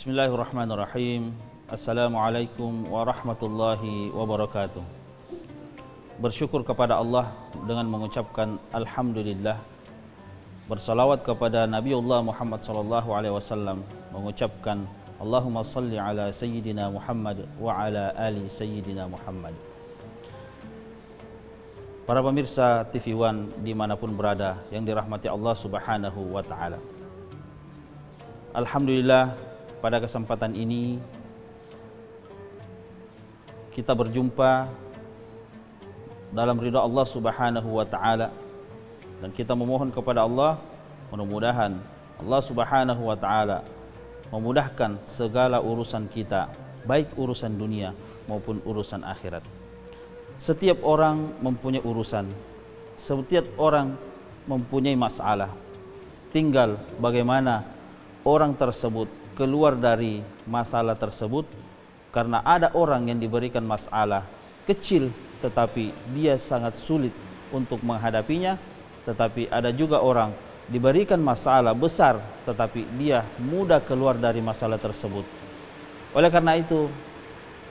Bismillahirrahmanirrahim. Assalamualaikum warahmatullahi wabarakatuh. Bersyukur kepada Allah dengan mengucapkan Alhamdulillah. Bersalawat kepada Nabiullah Muhammad SAW, mengucapkan Allahumma salli ala Sayyidina Muhammad wa ala ali Sayyidina Muhammad. Para pemirsa TV One dimanapun berada yang dirahmati Allah Subhanahu wa Ta'ala, Alhamdulillah, pada kesempatan ini kita berjumpa dalam ridha Allah Subhanahu wa Ta'ala, dan kita memohon kepada Allah mudah-mudahan Allah Subhanahu wa Ta'ala memudahkan segala urusan kita, baik urusan dunia maupun urusan akhirat. Setiap orang mempunyai urusan, setiap orang mempunyai masalah. Tinggal bagaimana orang tersebut keluar dari masalah tersebut, karena ada orang yang diberikan masalah kecil tetapi dia sangat sulit untuk menghadapinya, tetapi ada juga orang diberikan masalah besar tetapi dia mudah keluar dari masalah tersebut. Oleh karena itu,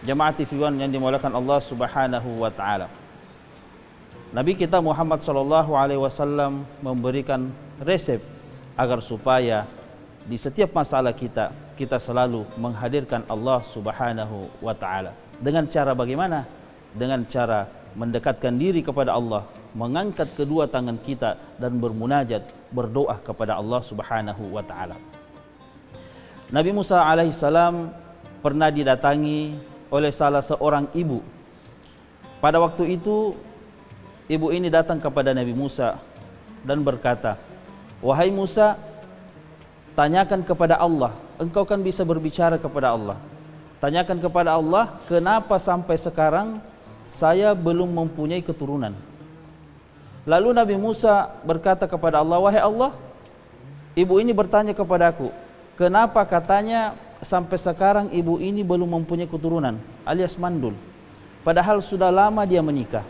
jamaah TV One yang dimuliakan Allah Subhanahu wa Ta'ala, Nabi kita Muhammad SAW memberikan resep agar supaya di setiap masalah kita selalu menghadirkan Allah Subhanahu wa Ta'ala. Dengan cara bagaimana? Dengan cara mendekatkan diri kepada Allah, mengangkat kedua tangan kita dan bermunajat, berdoa kepada Allah Subhanahu wa Ta'ala. Nabi Musa alaihissalam pernah didatangi oleh salah seorang ibu. Pada waktu itu ibu ini datang kepada Nabi Musa dan berkata, "Wahai Musa, tanyakan kepada Allah, engkau kan bisa berbicara kepada Allah. Tanyakan kepada Allah, kenapa sampai sekarang saya belum mempunyai keturunan." Lalu Nabi Musa berkata kepada Allah, "Wahai Allah, ibu ini bertanya kepadaku, kenapa katanya sampai sekarang ibu ini belum mempunyai keturunan, alias mandul, padahal sudah lama dia menikah."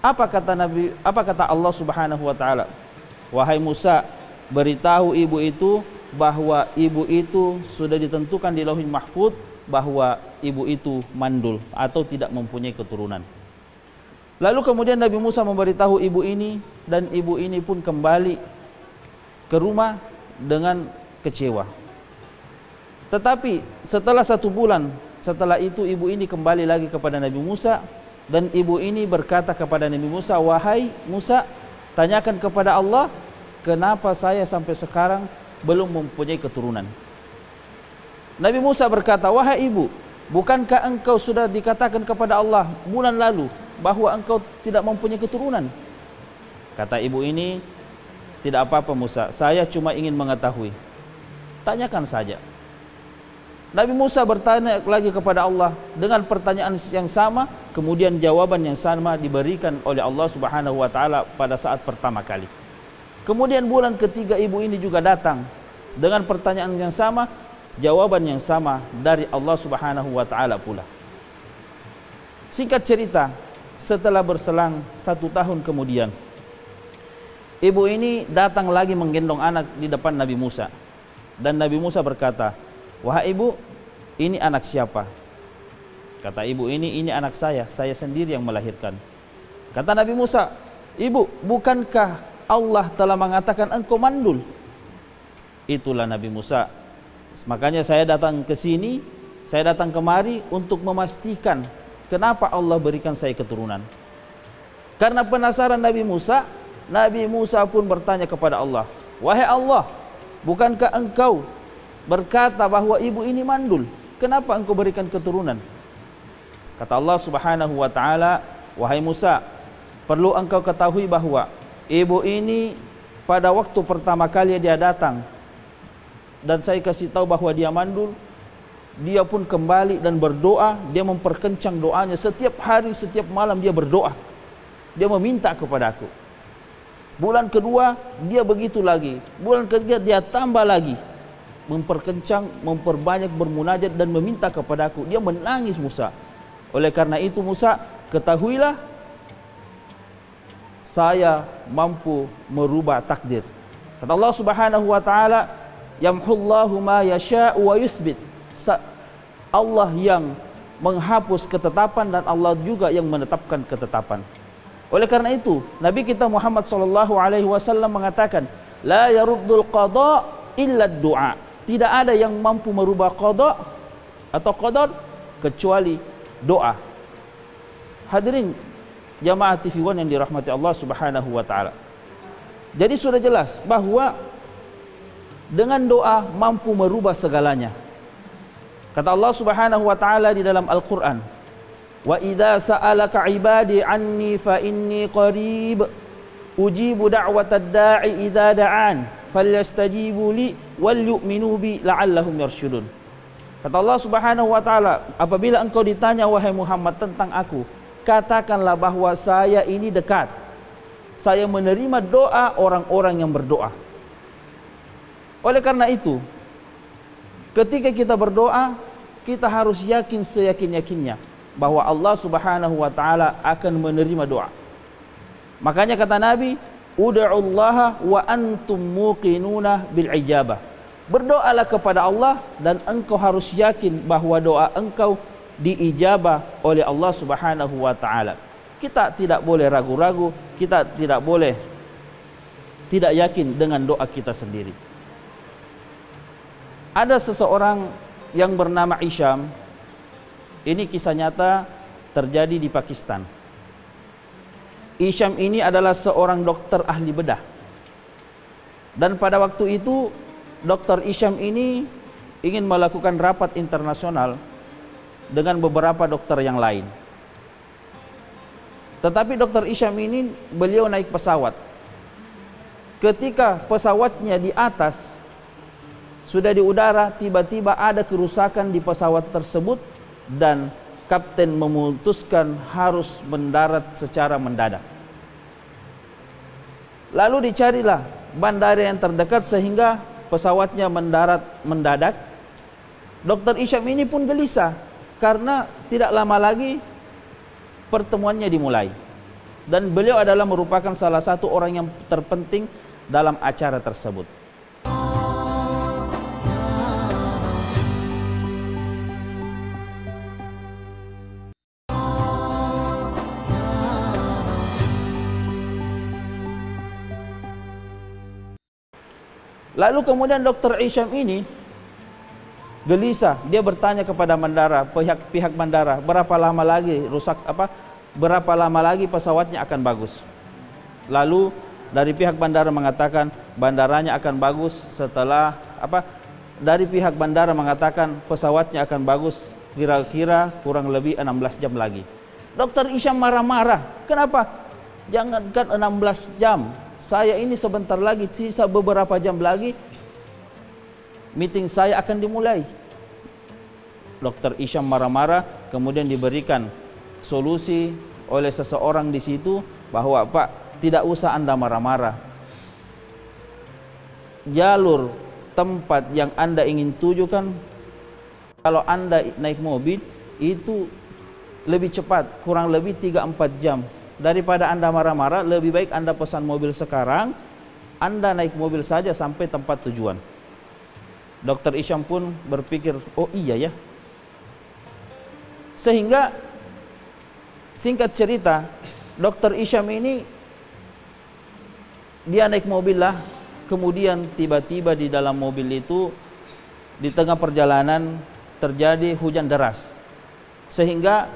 Apa kata Allah Subhanahu wa Ta'ala? "Wahai Musa, beritahu ibu itu bahwa ibu itu sudah ditentukan di Lauhul Mahfuz bahwa ibu itu mandul atau tidak mempunyai keturunan." Lalu kemudian Nabi Musa memberitahu ibu ini, dan ibu ini pun kembali ke rumah dengan kecewa. Tetapi setelah 1 bulan setelah itu, ibu ini kembali lagi kepada Nabi Musa, dan ibu ini berkata kepada Nabi Musa, "Wahai Musa, tanyakan kepada Allah, kenapa saya sampai sekarang belum mempunyai keturunan." Nabi Musa berkata, "Wahai ibu, bukankah engkau sudah dikatakan kepada Allah bulan lalu bahwa engkau tidak mempunyai keturunan?" Kata ibu ini, "Tidak apa-apa Musa, saya cuma ingin mengetahui. Tanyakan saja." Nabi Musa bertanya lagi kepada Allah dengan pertanyaan yang sama, kemudian jawaban yang sama diberikan oleh Allah Subhanahu wa Ta'ala pada saat pertama kali. Kemudian bulan ketiga ibu ini juga datang dengan pertanyaan yang sama, jawaban yang sama dari Allah Subhanahu wa Ta'ala pula. Singkat cerita, setelah berselang 1 tahun kemudian, ibu ini datang lagi menggendong anak di depan Nabi Musa. Dan Nabi Musa berkata, "Wahai ibu, ini anak siapa?" Kata ibu ini anak saya sendiri yang melahirkan. Kata Nabi Musa, "Ibu, bukankah Allah telah mengatakan engkau mandul?" Itulah Nabi Musa. Makanya saya datang ke sini, saya datang kemari untuk memastikan kenapa Allah berikan saya keturunan. Karena penasaran Nabi Musa pun bertanya kepada Allah, "Wahai Allah, bukankah engkau berkata bahwa ibu ini mandul? Kenapa engkau berikan keturunan?" Kata Allah Subhanahu wa Ta'ala, "Wahai Musa, perlu engkau ketahui bahwa ibu ini pada waktu pertama kali dia datang dan saya kasih tahu bahwa dia mandul, dia pun kembali dan berdoa, dia memperkencang doanya setiap hari, setiap malam dia berdoa. Dia meminta kepadaku. Bulan kedua dia begitu lagi, bulan ketiga dia tambah lagi, memperkencang, memperbanyak bermunajat dan meminta kepadaku. Dia menangis Musa. Oleh karena itu Musa, ketahuilah saya mampu merubah takdir." Kata Allah Subhanahu wa Ta'ala, Yamhullahu ma yasha'u wa yuthbit. Allah yang menghapus ketetapan dan Allah juga yang menetapkan ketetapan. Oleh karena itu, Nabi kita Muhammad sallallahu alaihi wasallam mengatakan, la yaruddul qada illa du'a. Tidak ada yang mampu merubah qada atau qadar kecuali doa. Hadirin jamaah TV One yang dirahmati Allah Subhanahu wa taala. Jadi sudah jelas bahwa dengan doa mampu merubah segalanya. Kata Allah Subhanahu wa taala di dalam Al-Qur'an, "Wa idza sa'alaka 'ibadi 'anni fa inni qarib ujibu da'watad da'i idza da'an falyastajibu li wal yu'minu bi la'allahum yarshudun." Kata Allah Subhanahu wa taala, apabila engkau ditanya wahai Muhammad tentang aku, katakanlah bahwa saya ini dekat. Saya menerima doa orang-orang yang berdoa. Oleh karena itu, ketika kita berdoa, kita harus yakin seyakin-yakinnya bahwa Allah Subhanahu wa taala akan menerima doa. Makanya kata Nabi, ud'ullaha wa antum muqinuna bil ijabah. Berdoalah kepada Allah dan engkau harus yakin bahwa doa engkau diijabah oleh Allah Subhanahu wa taala. Kita tidak boleh ragu-ragu, kita tidak boleh tidak yakin dengan doa kita sendiri. Ada seseorang yang bernama Isham. Ini kisah nyata terjadi di Pakistan. Isham ini adalah seorang dokter ahli bedah. Dan pada waktu itu Dr. Isham ini ingin melakukan rapat internasional dengan beberapa dokter yang lain. Tetapi Dr. Isham ini beliau naik pesawat. Ketika pesawatnya di atas, sudah di udara, tiba-tiba ada kerusakan di pesawat tersebut dan kapten memutuskan harus mendarat secara mendadak. Lalu dicarilah bandara yang terdekat sehingga pesawatnya mendarat mendadak. Dr. Isham ini pun gelisah karena tidak lama lagi pertemuannya dimulai. Dan beliau adalah merupakan salah satu orang yang terpenting dalam acara tersebut. Lalu kemudian Dr. Isham ini gelisah, dia bertanya kepada bandara, pihak bandara, berapa lama lagi berapa lama lagi pesawatnya akan bagus. Lalu dari pihak bandara mengatakan bandaranya akan bagus setelah dari pihak bandara mengatakan pesawatnya akan bagus kira-kira kurang lebih 16 jam lagi. Dr. Isham marah-marah, kenapa? Jangankan 16 jam, saya ini sebentar lagi, sisa beberapa jam lagi meeting saya akan dimulai. Dr. Isham marah-marah, kemudian diberikan solusi oleh seseorang di situ bahwa Pak, tidak usah Anda marah-marah. Jalur tempat yang Anda ingin tujukan, kalau Anda naik mobil itu lebih cepat, kurang lebih 3-4 jam. Daripada Anda marah-marah, lebih baik Anda pesan mobil sekarang, Anda naik mobil saja sampai tempat tujuan. Dr. Isham pun berpikir, oh iya ya. Sehingga singkat cerita, Dr. Isham ini dia naik mobil lah, kemudian tiba-tiba di dalam mobil itu di tengah perjalanan terjadi hujan deras. Sehingga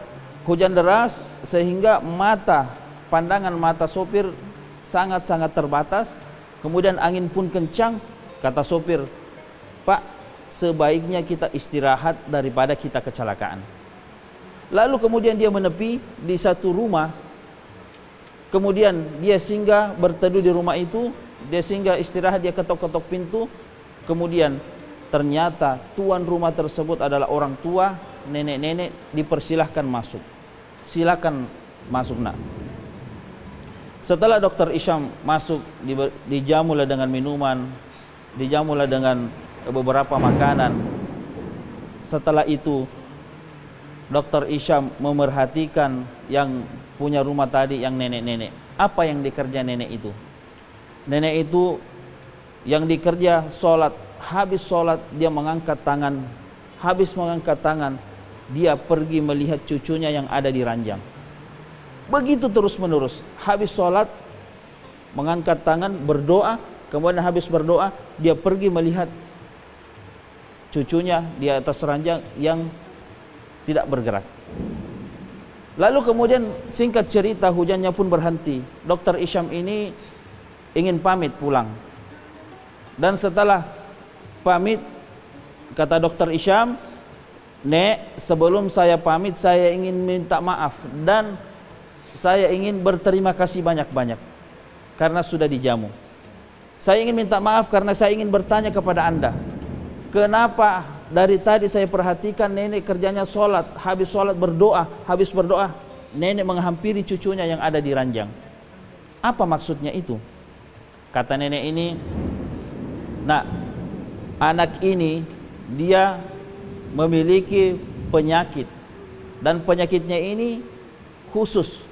pandangan mata sopir sangat-sangat terbatas. Kemudian angin pun kencang. Kata sopir, Pak, sebaiknya kita istirahat daripada kita kecelakaan. Lalu kemudian dia menepi di satu rumah. Kemudian dia singgah berteduh di rumah itu. Dia singgah istirahat, dia ketok-ketok pintu. Kemudian ternyata tuan rumah tersebut adalah orang tua, nenek-nenek, dipersilahkan masuk. Silakan masuk nak. Setelah Dr. Isham masuk, dijamulah dengan minuman, dijamulah dengan beberapa makanan. Setelah itu Dr. Isham memerhatikan yang punya rumah tadi, yang nenek-nenek. Apa yang dikerja nenek itu? Nenek itu yang dikerja sholat habis sholat dia mengangkat tangan, habis mengangkat tangan dia pergi melihat cucunya yang ada di ranjang. Begitu terus menerus, habis sholat mengangkat tangan berdoa, kemudian habis berdoa dia pergi melihat cucunya di atas ranjang yang tidak bergerak. Lalu kemudian singkat cerita hujannya pun berhenti. Dokter Isyam ini ingin pamit pulang. Dan setelah pamit kata Dokter Isyam, "Nek, sebelum saya pamit saya ingin minta maaf dan saya ingin berterima kasih banyak-banyak karena sudah dijamu. Saya ingin minta maaf karena saya ingin bertanya kepada Anda, kenapa dari tadi saya perhatikan nenek kerjanya sholat, habis sholat berdoa, habis berdoa nenek menghampiri cucunya yang ada di ranjang. Apa maksudnya itu?" Kata nenek ini, "Nak, anak ini dia memiliki penyakit dan penyakitnya ini khusus.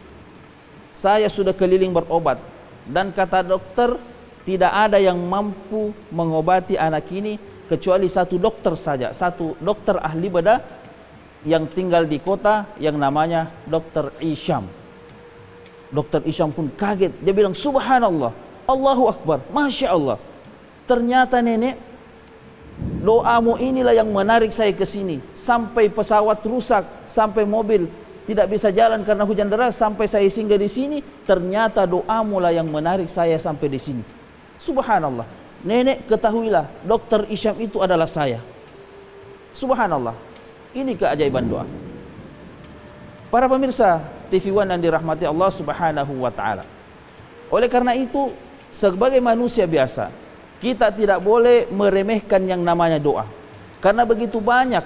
Saya sudah keliling berobat dan kata dokter tidak ada yang mampu mengobati anak ini kecuali satu dokter saja, satu dokter ahli bedah yang tinggal di kota yang namanya Dokter Isyam." Dokter Isyam pun kaget, dia bilang, "Subhanallah, Allahu Akbar, Masya Allah. Ternyata nenek, doamu inilah yang menarik saya ke sini. Sampai pesawat rusak, sampai mobil tidak bisa jalan karena hujan deras, sampai saya singgah di sini, ternyata doamu lah yang menarik saya sampai di sini. Subhanallah. Nenek ketahuilah, Dokter Isyam itu adalah saya." Subhanallah. Ini keajaiban doa. Para pemirsa TV One yang dirahmati Allah Subhanahu wa taala. Oleh karena itu, sebagai manusia biasa, kita tidak boleh meremehkan yang namanya doa. Karena begitu banyak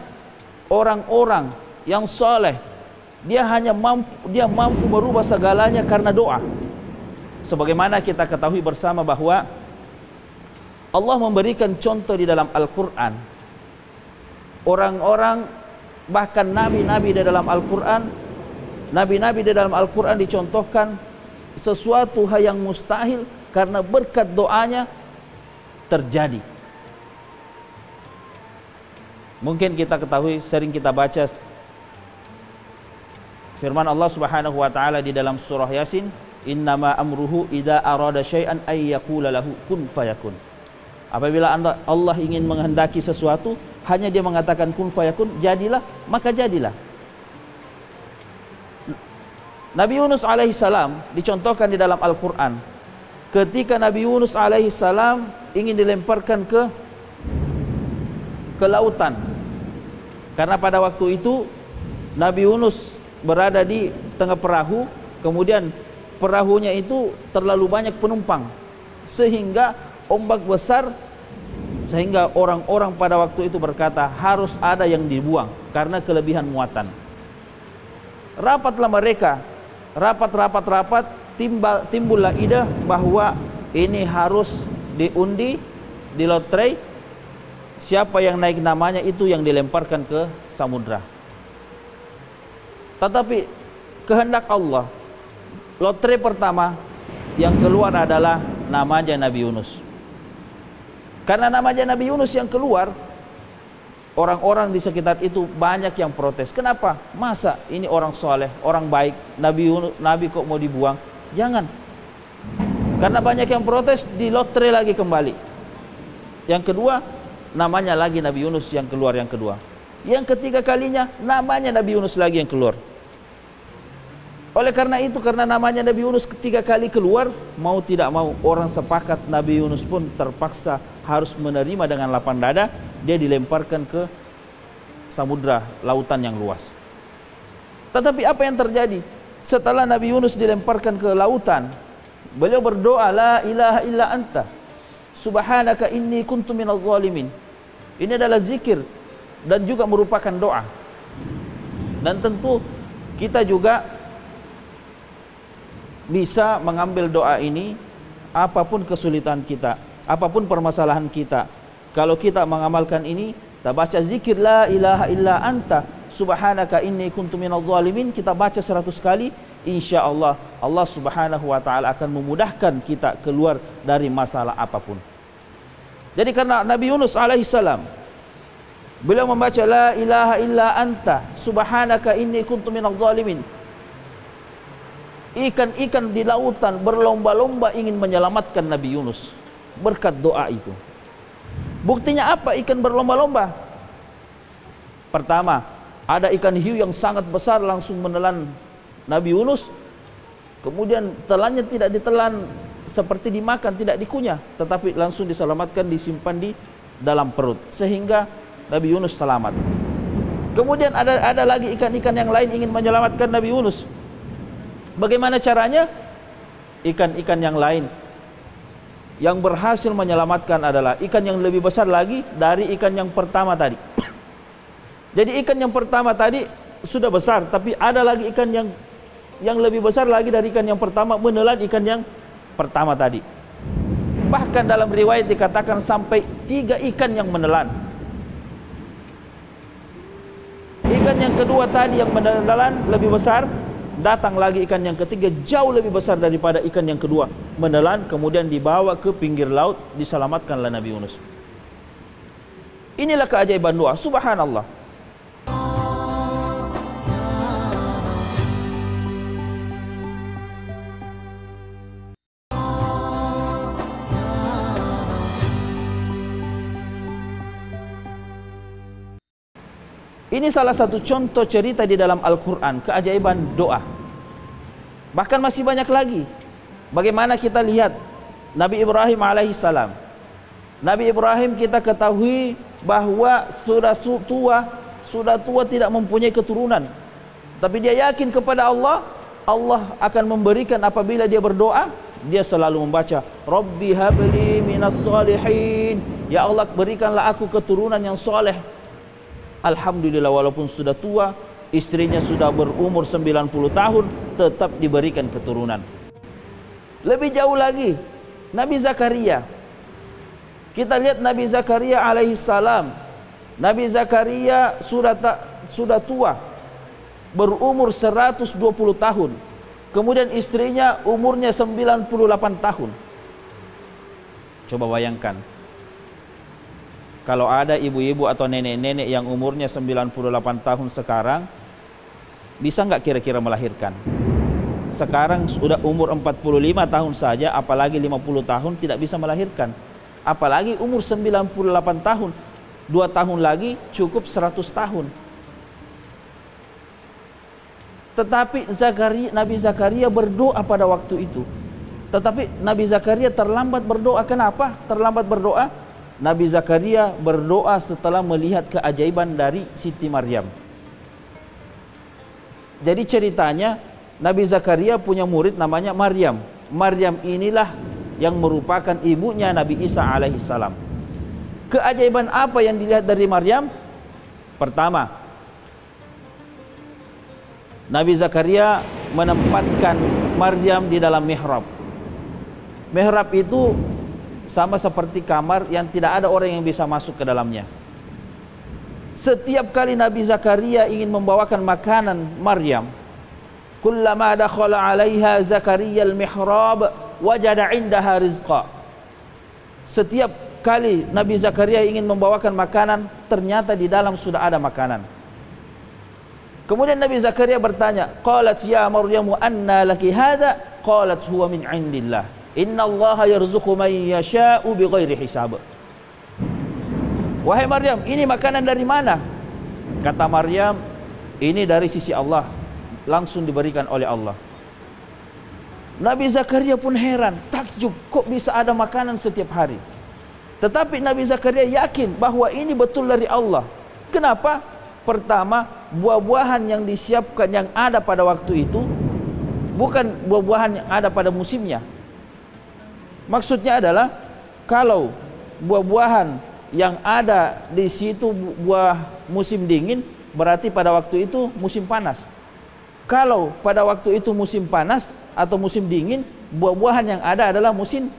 orang-orang yang soleh, dia mampu merubah segalanya karena doa. Sebagaimana kita ketahui bersama bahwa Allah memberikan contoh di dalam Al-Quran. Orang-orang, bahkan nabi-nabi di dalam Al-Quran, nabi-nabi di dalam Al-Quran dicontohkan sesuatu hal yang mustahil karena berkat doanya terjadi. Mungkin kita ketahui, sering kita baca firman Allah Subhanahu wa taala di dalam surah Yasin, "Innama amruhu idza arada syai'an ay yaqula lahu kun fayakun." Apabila Allah ingin menghendaki sesuatu, hanya dia mengatakan kun fayakun, jadilah, maka jadilah. Nabi Yunus alaihissalam dicontohkan di dalam Al-Quran. Ketika Nabi Yunus alaihissalam ingin dilemparkan ke lautan, karena pada waktu itu Nabi Yunus berada di tengah perahu, kemudian perahunya itu terlalu banyak penumpang sehingga ombak besar, sehingga orang-orang pada waktu itu berkata harus ada yang dibuang karena kelebihan muatan. Rapatlah mereka, rapat, timbullah ide bahwa ini harus diundi, di lotre, siapa yang naik namanya itu yang dilemparkan ke samudra. Tetapi kehendak Allah, lotre pertama yang keluar adalah namanya Nabi Yunus. Karena namanya Nabi Yunus yang keluar, orang-orang di sekitar itu banyak yang protes. Kenapa? Masa ini orang soleh, orang baik, Nabi kok mau dibuang? Jangan. Karena banyak yang protes, di lotre lagi kembali. Yang kedua, namanya lagi Nabi Yunus yang keluar yang kedua. Yang ketiga kalinya, namanya Nabi Yunus lagi yang keluar. Oleh karena itu, karena namanya Nabi Yunus ketiga kali keluar, mau tidak mau orang sepakat Nabi Yunus pun terpaksa harus menerima dengan lapang dada. Dia dilemparkan ke samudra, lautan yang luas. Tetapi apa yang terjadi? Setelah Nabi Yunus dilemparkan ke lautan, beliau berdoa, "La ilaha illa anta, subhanaka inni kuntu minadh dhalimin." Ini adalah zikir dan juga merupakan doa. Dan tentu kita juga bisa mengambil doa ini apapun kesulitan kita, apapun permasalahan kita. Kalau kita mengamalkan ini, kita baca zikir la ilaha illa anta subhanaka inni kuntu minadh dhalimin, kita baca 100 kali, insya Allah Allah Subhanahu wa taala akan memudahkan kita keluar dari masalah apapun. Jadi karena Nabi Yunus alaihissalam beliau membaca la ilaha illa anta subhanaka inni kuntu minadh dhalimin. Ikan-ikan di lautan berlomba-lomba ingin menyelamatkan Nabi Yunus berkat doa itu. Buktinya apa ikan berlomba-lomba? Pertama, ada ikan hiu yang sangat besar langsung menelan Nabi Yunus. Kemudian telannya tidak ditelan seperti dimakan, tidak dikunyah, tetapi langsung diselamatkan, disimpan di dalam perut, sehingga Nabi Yunus selamat. Kemudian ada lagi ikan-ikan yang lain ingin menyelamatkan Nabi Yunus. Bagaimana caranya? Ikan-ikan yang lain yang berhasil menyelamatkan adalah ikan yang lebih besar lagi dari ikan yang pertama tadi. Jadi ikan yang pertama tadi sudah besar, tapi ada lagi ikan yang lebih besar lagi dari ikan yang pertama menelan ikan yang pertama tadi. Bahkan dalam riwayat dikatakan sampai 3 ikan yang menelan. Ikan yang kedua tadi yang menelan lebih besar, datang lagi ikan yang ketiga jauh lebih besar daripada ikan yang kedua, menelan, kemudian dibawa ke pinggir laut, diselamatkanlah Nabi Yunus. Inilah keajaiban doa, subhanallah. Ini salah satu contoh cerita di dalam Al-Quran, keajaiban doa. Bahkan masih banyak lagi. Bagaimana kita lihat Nabi Ibrahim alaihissalam. Nabi Ibrahim kita ketahui bahwa sudah tua tidak mempunyai keturunan. Tapi dia yakin kepada Allah, Allah akan memberikan apabila dia berdoa. Dia selalu membaca, Rabbi habli minas salihin. Ya Allah, berikanlah aku keturunan yang soleh. Alhamdulillah, walaupun sudah tua, istrinya sudah berumur 90 tahun, tetap diberikan keturunan. Lebih jauh lagi, Nabi Zakaria. Kita lihat Nabi Zakaria alaihissalam. Nabi Zakaria sudah tua, berumur 120 tahun. Kemudian istrinya umurnya 98 tahun. Coba bayangkan, kalau ada ibu-ibu atau nenek-nenek yang umurnya 98 tahun sekarang, bisa nggak kira-kira melahirkan? Sekarang sudah umur 45 tahun saja, apalagi 50 tahun tidak bisa melahirkan. Apalagi umur 98 tahun, 2 tahun lagi cukup 100 tahun. Tetapi Nabi Zakaria berdoa pada waktu itu. Tetapi Nabi Zakaria terlambat berdoa. Kenapa terlambat berdoa? Nabi Zakaria berdoa setelah melihat keajaiban dari Siti Maryam. Jadi ceritanya, Nabi Zakaria punya murid namanya Maryam. Maryam inilah yang merupakan ibunya Nabi Isa alaihissalam. Keajaiban apa yang dilihat dari Maryam? Pertama, Nabi Zakaria menempatkan Maryam di dalam mihrab. Mihrab itu sama seperti kamar yang tidak ada orang yang bisa masuk ke dalamnya. Setiap kali Nabi Zakaria ingin membawakan makanan Maryam, kullama dakhala 'alaiha Zakaria al-mihrab wajada 'indaha rizqa. Setiap kali Nabi Zakaria ingin membawakan makanan, ternyata di dalam sudah ada makanan. Kemudian Nabi Zakaria bertanya, qalat ya Maryamu anna laki hadha? Qalat huwa min 'indillah. Inna Allaha yarzuqu man yasha'u bighairi hisab. Wahai Maryam, ini makanan dari mana? Kata Maryam, ini dari sisi Allah, langsung diberikan oleh Allah. Nabi Zakaria pun heran, takjub, kok bisa ada makanan setiap hari? Tetapi Nabi Zakaria yakin bahwa ini betul dari Allah. Kenapa? Pertama, buah-buahan yang disiapkan yang ada pada waktu itu bukan buah-buahan yang ada pada musimnya. Maksudnya adalah kalau buah-buahan yang ada di situ buah musim dingin, berarti pada waktu itu musim panas. Kalau pada waktu itu musim panas atau musim dingin, buah-buahan yang ada adalah musim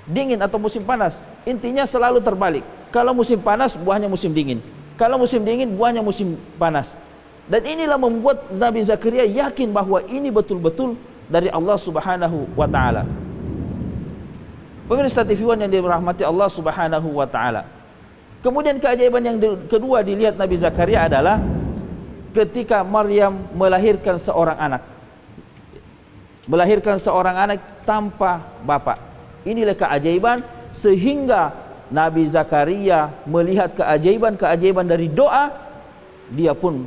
dingin atau musim panas. Intinya selalu terbalik. Kalau musim panas, buahnya musim dingin. Kalau musim dingin, buahnya musim panas. Dan inilah membuat Nabi Zakaria yakin bahwa ini betul-betul dari Allah Subhanahu wa ta'ala. Pemirsa TV One yang dirahmati Allah Subhanahu wa taala. Kemudian keajaiban yang kedua dilihat Nabi Zakaria adalah ketika Maryam melahirkan seorang anak. Melahirkan seorang anak tanpa bapak. Inilah keajaiban sehingga Nabi Zakaria melihat keajaiban-keajaiban dari doa, dia pun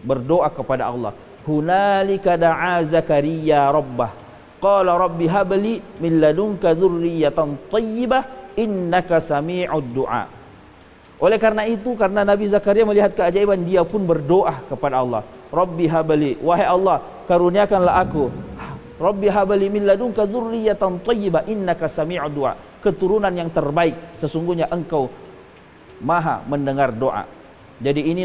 berdoa kepada Allah. Hunalika da'a Zakaria rabbah. Qala rabbi habli min ladunka dzurriyyatan thayyibah innaka sami'ud du'a. Oleh karena itu, karena Nabi Zakaria melihat keajaiban, dia pun berdoa kepada Allah. Rabbi habli, wahai Allah, karuniakanlah aku. Rabbi habli min ladunka dzurriyyatan thayyibah innaka sami'ud du'a. Keturunan yang terbaik, sesungguhnya engkau maha mendengar doa. Jadi ini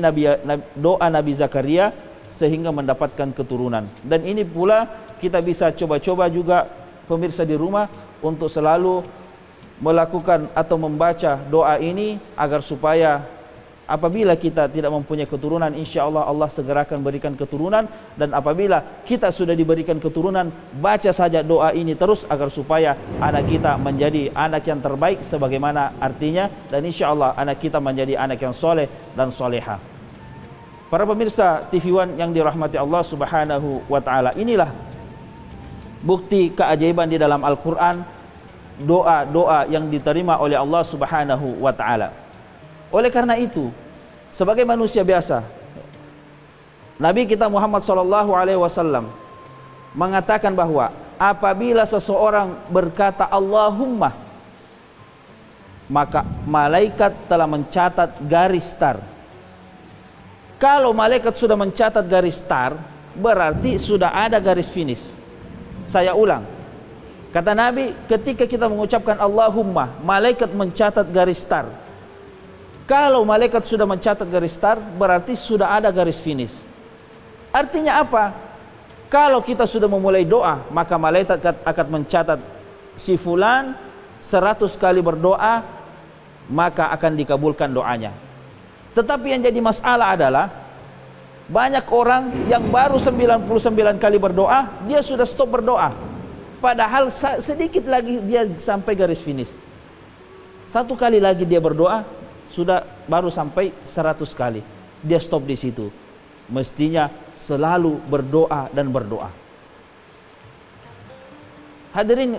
doa Nabi Zakaria sehingga mendapatkan keturunan. Dan ini pula kita bisa coba-coba juga pemirsa di rumah untuk selalu melakukan atau membaca doa ini agar supaya apabila kita tidak mempunyai keturunan, insya Allah Allah segera akan berikan keturunan. Dan apabila kita sudah diberikan keturunan, baca saja doa ini terus agar supaya anak kita menjadi anak yang terbaik sebagaimana artinya, dan insya Allah anak kita menjadi anak yang soleh dan soleha. Para pemirsa TV One yang dirahmati Allah Subhanahu wa taala, inilah bukti keajaiban di dalam Al-Quran, doa-doa yang diterima oleh Allah Subhanahu wa taala. Oleh karena itu, sebagai manusia biasa, Nabi kita Muhammad SAW mengatakan bahwa apabila seseorang berkata Allahumma, maka malaikat telah mencatat garis star. Kalau malaikat sudah mencatat garis star, berarti sudah ada garis finish. Saya ulang, kata Nabi, ketika kita mengucapkan Allahumma, malaikat mencatat garis star. Kalau malaikat sudah mencatat garis start, berarti sudah ada garis finish. Artinya apa? Kalau kita sudah memulai doa, maka malaikat akan mencatat si fulan 100 kali berdoa, maka akan dikabulkan doanya. Tetapi yang jadi masalah adalah banyak orang yang baru 99 kali berdoa, dia sudah stop berdoa. Padahal sedikit lagi dia sampai garis finish. 1 kali lagi dia berdoa, sudah baru sampai 100 kali. Dia stop di situ. Mestinya selalu berdoa dan berdoa. Hadirin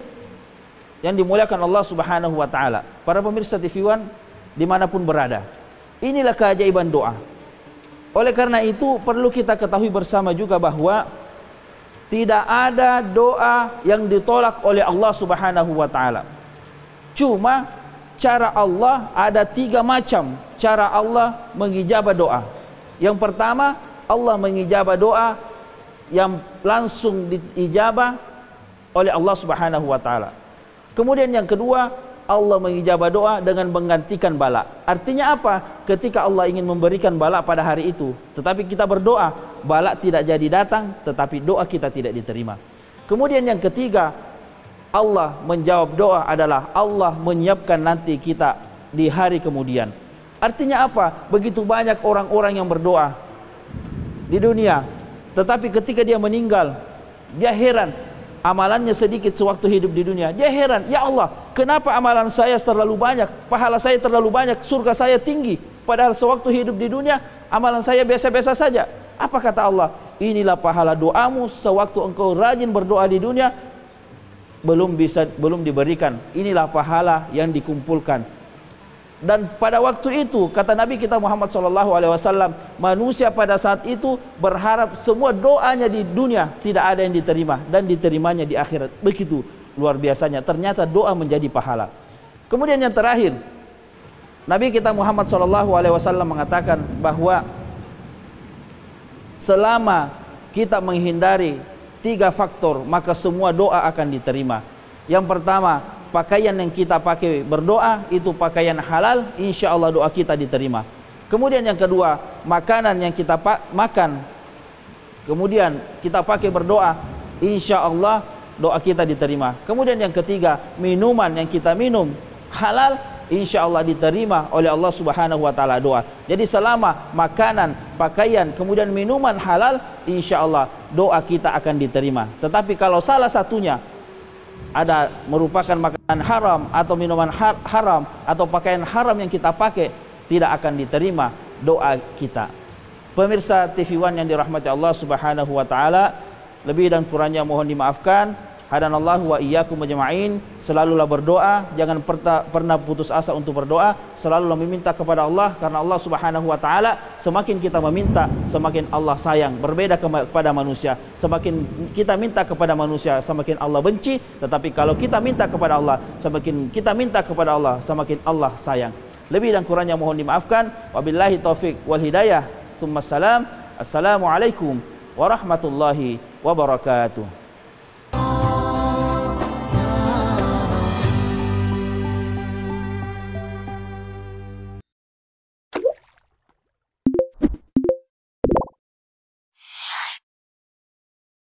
yang dimuliakan Allah Subhanahu wa taala, para pemirsa TV One dimanapun berada, inilah keajaiban doa. Oleh karena itu perlu kita ketahui bersama juga bahwa tidak ada doa yang ditolak oleh Allah Subhanahu wa taala. Cuma cara Allah ada 3 macam cara Allah mengijabah doa. Yang pertama, Allah mengijabah doa yang langsung diijabah oleh Allah Subhanahu wa taala. Kemudian yang kedua, Allah mengijabah doa dengan menggantikan bala. Artinya apa? Ketika Allah ingin memberikan bala pada hari itu, tetapi kita berdoa, bala tidak jadi datang, tetapi doa kita tidak diterima. Kemudian yang ketiga, Allah menjawab doa adalah Allah menyiapkan nanti kita di hari kemudian. Artinya apa? Begitu banyak orang-orang yang berdoa di dunia, tetapi ketika dia meninggal, dia heran. Amalannya sedikit sewaktu hidup di dunia. Dia heran, ya Allah, kenapa amalan saya terlalu banyak, pahala saya terlalu banyak, surga saya tinggi, padahal sewaktu hidup di dunia amalan saya biasa-biasa saja. Apa kata Allah? Inilah pahala doamu sewaktu engkau rajin berdoa di dunia, belum diberikan. Inilah pahala yang dikumpulkan. Dan pada waktu itu kata Nabi kita Muhammad SAW, manusia pada saat itu berharap semua doanya di dunia tidak ada yang diterima dan diterimanya di akhirat. Begitu luar biasanya, ternyata doa menjadi pahala. Kemudian yang terakhir, Nabi kita Muhammad SAW mengatakan bahwa selama kita menghindari 3 faktor, maka semua doa akan diterima. Yang pertama, pakaian yang kita pakai berdoa itu pakaian halal, insya Allah doa kita diterima. Kemudian yang kedua, makanan yang kita makan, kemudian kita pakai berdoa, insya Allah doa kita diterima. Kemudian yang ketiga, minuman yang kita minum halal, insya Allah diterima oleh Allah Subhanahu wa taala doa. Jadi selama makanan, pakaian, kemudian minuman halal, insya Allah doa kita akan diterima. Tetapi kalau salah satunya ada merupakan makanan haram atau minuman haram atau pakaian haram yang kita pakai, tidak akan diterima doa kita. Pemirsa TV One yang dirahmati Allah Subhanahu wa taala, lebih dan kurangnya mohon dimaafkan. Hadanallahu wa iyyakum ajma'in. Selalulah berdoa, jangan pernah putus asa untuk berdoa, selalulah meminta kepada Allah, karena Allah Subhanahu wa taala semakin kita meminta, semakin Allah sayang. Berbeda kepada manusia, semakin kita minta kepada manusia, semakin Allah benci, tetapi kalau kita minta kepada Allah, semakin kita minta kepada Allah, semakin Allah sayang. Lebih dan kurangnya mohon dimaafkan. Wabillahi taufik wal hidayah. Tsumma salam. Assalamualaikum warahmatullahi wabarakatuh.